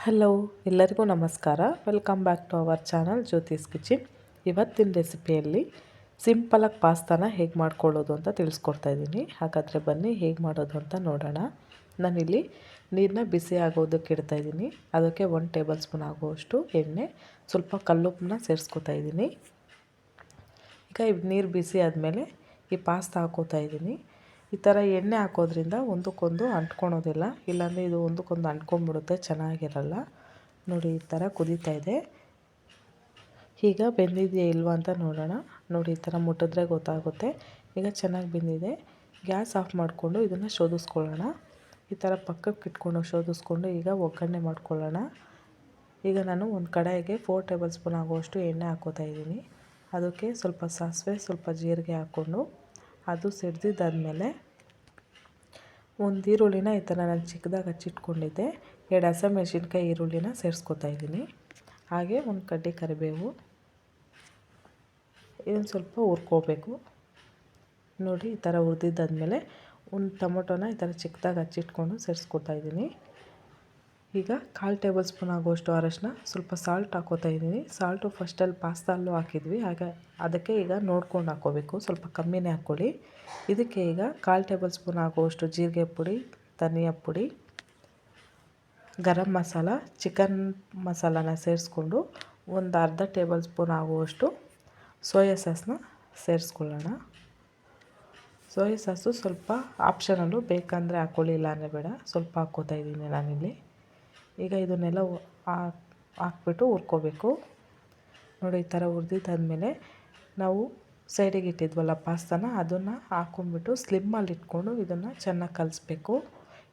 Hello, ಎಲ್ಲರಿಗೂ ನಮಸ್ಕಾರ. Welcome back to our channel Jyothi's kitchen. ಇವತ್ತಿನ ರೆಸಿಪಿಯಲ್ಲಿ ಸಿಂಪಲಾಗಿ ಪಾಸ್ತಾನ ಹೇಗೆ ಮಾಡ್ಕೊಳ್ಳೋದು ಅಂತ ತಿಳಿಸ್ಕೊಡ್ತಾ ಇದ್ದೀನಿ. ಹಾಗಾದರೆ ಬನ್ನಿ ಹೇಗೆ ಮಾಡೋದು ಅಂತ ನೋಡೋಣ. ನಾನಿಲ್ಲಿ ನೀರನ್ನ ಬಿಸಿ ಆಗೋದಕ್ಕೆ ಇಡ್ತಾ ಇದ್ದೀನಿ. ಅದಕ್ಕೆ 1 ಟೇಬಲ್ ಸ್ಪೂನ್ ಆಗುವಷ್ಟು ಎಣ್ಣೆ, ಸ್ವಲ್ಪ ಕಲ್ಲುಪ್ಪನ್ನ ಸೇರಿಸ್ಕೊತಾ ಇದ್ದೀನಿ. ಈಗ ನೀರು ಬಿಸಿ ಆದಮೇಲೆ ಈ ಪಾಸ್ತಾ ಹಾಕೋತಾ ಇದ್ದೀನಿ. ಈ ಥರ ಎಣ್ಣೆ ಹಾಕೋದ್ರಿಂದ ಒಂದಕ್ಕೊಂದು ಅಂಟ್ಕೊಳೋದಿಲ್ಲ, ಇಲ್ಲಾಂದರೆ ಇದು ಒಂದಕ್ಕೊಂದು ಅಂಟ್ಕೊಂಡ್ಬಿಡುತ್ತೆ, ಚೆನ್ನಾಗಿರಲ್ಲ. ನೋಡಿ, ಈ ಥರ ಕುದೀತಾ ಇದೆ. ಈಗ ಬೆಂದಿದೆಯಾ ಇಲ್ವಾ ಅಂತ ನೋಡೋಣ. ನೋಡಿ, ಈ ಥರ ಮುಟ್ಟಿದ್ರೆ ಗೊತ್ತಾಗುತ್ತೆ. ಈಗ ಚೆನ್ನಾಗಿ ಬೆಂದಿದೆ. ಗ್ಯಾಸ್ ಆಫ್ ಮಾಡಿಕೊಂಡು ಇದನ್ನು ಶೋಧಿಸ್ಕೊಳ್ಳೋಣ. ಈ ಥರ ಪಕ್ಕಕ್ಕೆ ಇಟ್ಕೊಂಡು ಶೋಧಿಸ್ಕೊಂಡು ಈಗ ಒಗ್ಗರಣೆ ಮಾಡ್ಕೊಳ್ಳೋಣ. ಈಗ ನಾನು ಒಂದು ಕಡಾಯಿಗೆ 4 ಟೇಬಲ್ ಸ್ಪೂನ್ ಆಗುವಷ್ಟು ಎಣ್ಣೆ ಹಾಕೋತಾ ಇದ್ದೀನಿ. ಅದಕ್ಕೆ ಸ್ವಲ್ಪ ಸಾಸಿವೆ, ಸ್ವಲ್ಪ ಜೀರಿಗೆ ಹಾಕ್ಕೊಂಡು ಅದು ಸಿಡ್ದಿದ್ದಾದಮೇಲೆ ಒಂದು ಈರುಳ್ಳಿನ ಈ ಥರ ನಾನು ಚಿಕ್ಕದಾಗಿ ಹಚ್ಚಿಟ್ಕೊಂಡಿದ್ದೆ, 2 ಹಸಿಮೆಣಸಿನ್ಕಾಯಿ ಈರುಳ್ಳಿನ ಸೇರಿಸ್ಕೊತಾ ಇದ್ದೀನಿ. ಹಾಗೆ ಒಂದು ಕಡ್ಡಿ ಕರಿಬೇವು, ಇದನ್ನು ಸ್ವಲ್ಪ ಹುರ್ಕೋಬೇಕು. ನೋಡಿ, ಈ ಥರ ಹುರಿದಿದ್ದಾದಮೇಲೆ ಒಂದು ಟೊಮೊಟೊನ ಈ ಥರ ಚಿಕ್ಕದಾಗಿ ಹಚ್ಚಿಟ್ಕೊಂಡು ಸೇರಿಸ್ಕೊತಾ ಇದ್ದೀನಿ. ಈಗ 1/4 ಟೇಬಲ್ ಸ್ಪೂನ್ ಆಗುವಷ್ಟು ಅರಶಿನ, ಸ್ವಲ್ಪ ಸಾಲ್ಟ್ ಹಾಕೋತಾ ಇದ್ದೀನಿ. ಸಾಲ್ಟು ಫಸ್ಟಲ್ಲಿ ಪಾಸ್ತಾಲ್ಲೂ ಹಾಕಿದ್ವಿ, ಅದಕ್ಕೆ ಈಗ ನೋಡ್ಕೊಂಡು ಹಾಕ್ಕೋಬೇಕು, ಸ್ವಲ್ಪ ಕಮ್ಮಿನೇ ಹಾಕ್ಕೊಳ್ಳಿ. ಇದಕ್ಕೆ ಈಗ 1/4 ಟೇಬಲ್ ಸ್ಪೂನ್ ಆಗುವಷ್ಟು ಜೀರಿಗೆ ಪುಡಿ, ಧನಿಯಾ ಪುಡಿ, ಗರಂ ಮಸಾಲ, ಚಿಕನ್ ಮಸಾಲಾನ ಸೇರಿಸ್ಕೊಂಡು ಒಂದು ಅರ್ಧ ಟೇಬಲ್ ಸ್ಪೂನ್ ಆಗುವಷ್ಟು ಸೋಯಾ ಸಾಸನ್ನ ಸೇರಿಸ್ಕೊಳ್ಳೋಣ. ಸೋಯಾ ಸಾಸು ಸ್ವಲ್ಪ ಆಪ್ಷನಲ್ಲು, ಬೇಕಂದರೆ ಹಾಕ್ಕೊಳ್ಳಿ, ಇಲ್ಲಾಂದರೆ ಬೇಡ. ಸ್ವಲ್ಪ ಹಾಕ್ಕೋತಾ ಇದ್ದೀನಿ ನಾನಿಲ್ಲಿ. ಈಗ ಇದನ್ನೆಲ್ಲ ಹಾಕ್ಬಿಟ್ಟು ಹುರ್ಕೋಬೇಕು. ನೋಡಿ, ಈ ಥರ ಹುರಿದಿದ್ದಾದಮೇಲೆ ನಾವು ಸೈಡಿಗೆ ಇಟ್ಟಿದ್ವಲ್ಲ ಪಾಸ್ತಾನ, ಅದನ್ನು ಹಾಕ್ಕೊಂಬಿಟ್ಟು ಸ್ಲಿಮ್ಮಲ್ಲಿ ಇಟ್ಕೊಂಡು ಇದನ್ನು ಚೆನ್ನಾಗಿ ಕಲಿಸ್ಬೇಕು.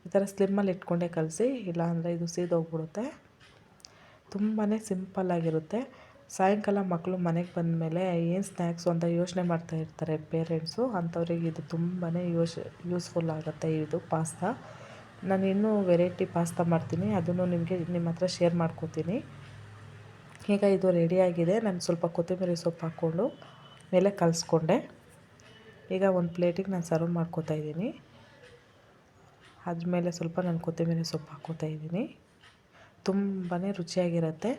ಈ ಥರ ಸ್ಲಿಮ್ಮಲ್ಲಿ ಇಟ್ಕೊಂಡೇ ಕಲಸಿ, ಇಲ್ಲಾಂದರೆ ಇದು ಸೀದೋಗ್ಬಿಡುತ್ತೆ. ತುಂಬಾ ಸಿಂಪಲ್ಲಾಗಿರುತ್ತೆ. ಸಾಯಂಕಾಲ ಮಕ್ಕಳು ಮನೆಗೆ ಬಂದಮೇಲೆ ಏನು ಸ್ನ್ಯಾಕ್ಸು ಅಂತ ಯೋಚನೆ ಮಾಡ್ತಾಯಿರ್ತಾರೆ ಪೇರೆಂಟ್ಸು, ಅಂಥವ್ರಿಗೆ ಇದು ತುಂಬಾ ಯೂಸ್ಫುಲ್ ಆಗುತ್ತೆ ಇದು ಪಾಸ್ತಾ. ನಾನು ಇನ್ನೂ ವೆರೈಟಿ ಪಾಸ್ತಾ ಮಾಡ್ತೀನಿ, ಅದನ್ನು ನಿಮ್ಮ ಹತ್ರ ಶೇರ್ ಮಾಡ್ಕೋತೀನಿ. ಈಗ ಇದು ರೆಡಿಯಾಗಿದೆ. ನಾನು ಸ್ವಲ್ಪ ಕೊತ್ತಂಬರಿ ಸೊಪ್ಪು ಹಾಕ್ಕೊಂಡು ಮೇಲೆ ಕಲಿಸ್ಕೊಂಡೆ. ಈಗ ಒಂದು ಪ್ಲೇಟಿಗೆ ನಾನು ಸರ್ವ್ ಮಾಡ್ಕೋತಾ ಇದ್ದೀನಿ. ಅದ್ರ ಮೇಲೆ ಸ್ವಲ್ಪ ನಾನು ಕೊತ್ತಂಬರಿ ಸೊಪ್ಪು ಹಾಕ್ಕೋತಾ ಇದ್ದೀನಿ. ತುಂಬಾ ರುಚಿಯಾಗಿರುತ್ತೆ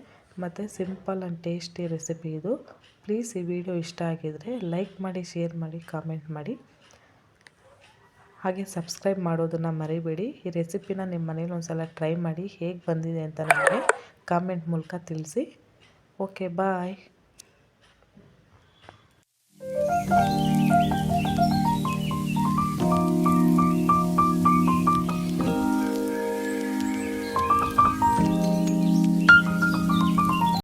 ಮತ್ತು ಸಿಂಪಲ್ ಆ್ಯಂಡ್ ಟೇಸ್ಟಿ ರೆಸಿಪಿ ಇದು. ಪ್ಲೀಸ್ ಈ ವಿಡಿಯೋ ಇಷ್ಟ ಆಗಿದರೆ ಲೈಕ್ ಮಾಡಿ, ಶೇರ್ ಮಾಡಿ, ಕಾಮೆಂಟ್ ಮಾಡಿ. ಹಾಗೆ ಸಬ್ಸ್ಕ್ರೈಬ್ ಮಾಡೋದನ್ನು ಮರಿಬೇಡಿ. ಈ ರೆಸಿಪಿನ ನಿಮ್ಮ ಮನೇಲಿ ಒಂದು ಸಲ ಟ್ರೈ ಮಾಡಿ, ಹೇಗೆ ಬಂದಿದೆ ಅಂತ ನನಗೆ ಕಾಮೆಂಟ್ ಮೂಲಕ ತಿಳಿಸಿ. ಓಕೆ, ಬಾಯ್.